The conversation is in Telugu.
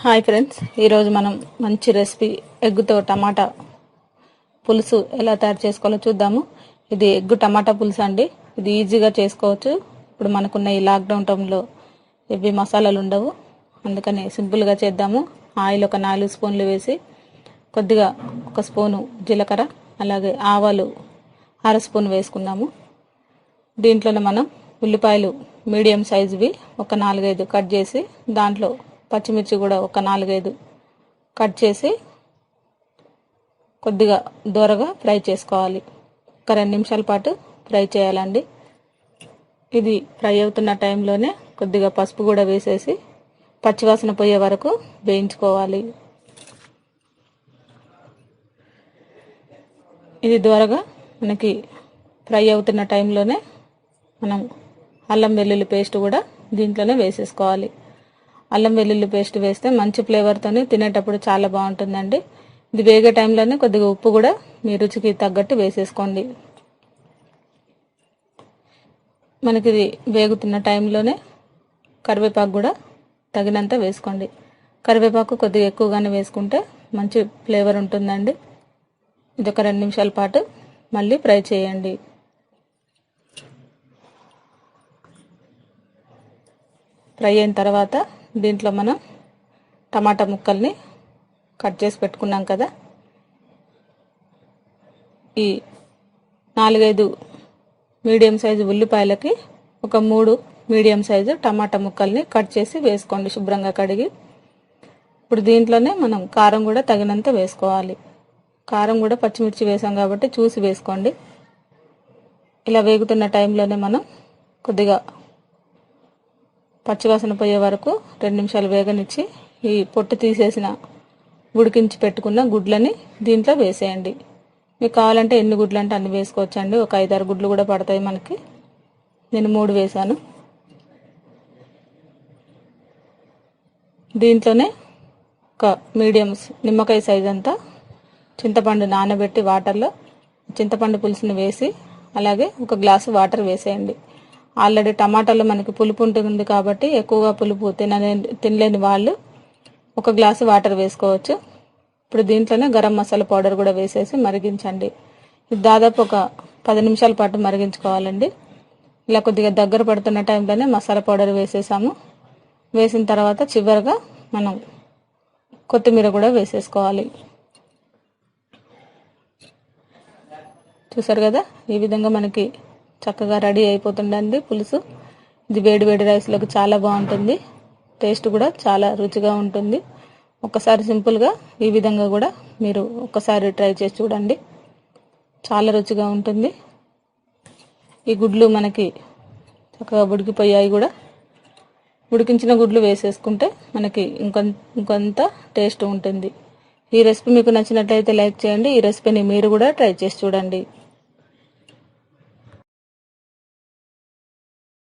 హాయ్ ఫ్రెండ్స్, ఈరోజు మనం మంచి రెసిపీ ఎగ్గుతో టమాటా పులుసు ఎలా తయారు చేసుకోవాలో చూద్దాము. ఇది ఎగ్గు టమాటా పులుసు అండి. ఇది ఈజీగా చేసుకోవచ్చు. ఇప్పుడు మనకున్న ఈ లాక్డౌన్ టైంలో ఇవి మసాలాలు ఉండవు, అందుకని సింపుల్గా చేద్దాము. ఆయిల్ ఒక 4 స్పూన్లు వేసి కొద్దిగా 1 స్పూను జీలకర్ర, అలాగే ఆవాలు 1/2 స్పూన్ వేసుకున్నాము. దీంట్లోనే మనం ఉల్లిపాయలు మీడియం సైజువి ఒక 4-5 కట్ చేసి, దాంట్లో పచ్చిమిర్చి కూడా ఒక 4-5 కట్ చేసి కొద్దిగా దోరగా ఫ్రై చేసుకోవాలి. ఒక 2 నిమిషాల పాటు ఫ్రై చేయాలండి. ఇది ఫ్రై అవుతున్న టైంలోనే కొద్దిగా పసుపు కూడా వేసేసి పచ్చివాసన పోయే వరకు వేయించుకోవాలి. ఇది దోరగా మనకి ఫ్రై అవుతున్న టైంలోనే మనం అల్లం వెల్లుల్లి పేస్ట్ కూడా దీంట్లోనే వేసేసుకోవాలి. అల్లం వెల్లుల్లి పేస్ట్ వేస్తే మంచి ఫ్లేవర్తోనే తినేటప్పుడు చాలా బాగుంటుందండి. ఇది వేగే టైంలోనే కొద్దిగా ఉప్పు కూడా మీ రుచికి తగ్గట్టు వేసేసుకోండి. మనకి ఇది వేగుతున్న టైంలోనే కరివేపాకు కూడా తగినంత వేసుకోండి. కరివేపాకు కొద్దిగా ఎక్కువగానే వేసుకుంటే మంచి ఫ్లేవర్ ఉంటుందండి. ఇది ఒక 2 నిమిషాల పాటు మళ్ళీ ఫ్రై చేయండి. ఫ్రై అయిన తర్వాత దీంట్లో మనం టమాటా ముక్కల్ని కట్ చేసి పెట్టుకున్నాం కదా, ఈ 4-5 మీడియం సైజు ఉల్లిపాయలకి ఒక 3 మీడియం సైజు టమాటా ముక్కల్ని కట్ చేసి వేసుకోండి, శుభ్రంగా కడిగి. ఇప్పుడు దీంట్లోనే మనం కారం కూడా తగినంత వేసుకోవాలి. కారం కూడా పచ్చిమిర్చి వేసాం కాబట్టి చూసి వేసుకోండి. ఇలా వేగుతున్న టైంలోనే మనం కొద్దిగా పచ్చివాసన పోయే వరకు 2 నిమిషాలు వేగనిచ్చి ఈ పొట్టు తీసేసిన ఉడికించి పెట్టుకున్న గుడ్లని దీంట్లో వేసేయండి. మీకు కావాలంటే ఎన్ని గుడ్లు అంటే అన్ని వేసుకోవచ్చండి. ఒక 5-6 గుడ్లు కూడా పడతాయి మనకి. నేను 3 వేసాను. దీంట్లోనే ఒక మీడియం నిమ్మకాయ సైజ్ అంతా చింతపండు నానబెట్టి వాటర్లో చింతపండు పులుసుని వేసి, అలాగే 1 గ్లాసు వాటర్ వేసేయండి. ఆల్రెడీ టమాటాలో మనకి పులుపు ఉంటుంది కాబట్టి ఎక్కువగా పులుపు తినలేని వాళ్ళు 1 గ్లాసు వాటర్ వేసుకోవచ్చు. ఇప్పుడు దీంట్లోనే గరం మసాలా పౌడర్ కూడా వేసేసి మరిగించండి. ఇది దాదాపు ఒక 10 నిమిషాల పాటు మరిగించుకోవాలండి. ఇలా కొద్దిగా దగ్గర పడుతున్న టైంలోనే మసాలా పౌడర్ వేసేసాము. వేసిన తర్వాత చివరిగా మనం కొత్తిమీర కూడా వేసేసుకోవాలి. చూసారు కదా, ఈ విధంగా మనకి చక్కగా రెడీ అయిపోతుందండి పులుసు. ఇది వేడి వేడి రైస్లోకి చాలా బాగుంటుంది. టేస్ట్ కూడా చాలా రుచిగా ఉంటుంది. ఒకసారి సింపుల్గా ఈ విధంగా కూడా మీరు ఒకసారి ట్రై చేసి చూడండి, చాలా రుచిగా ఉంటుంది. ఈ గుడ్లు మనకి చక్కగా ఉడికిపోయాయి కూడా. ఉడికించిన గుడ్లు వేసేసుకుంటే మనకి ఇంకొంత టేస్ట్ ఉంటుంది. ఈ రెసిపీ మీకు నచ్చినట్లయితే లైక్ చేయండి. ఈ రెసిపీని మీరు కూడా ట్రై చేసి చూడండి.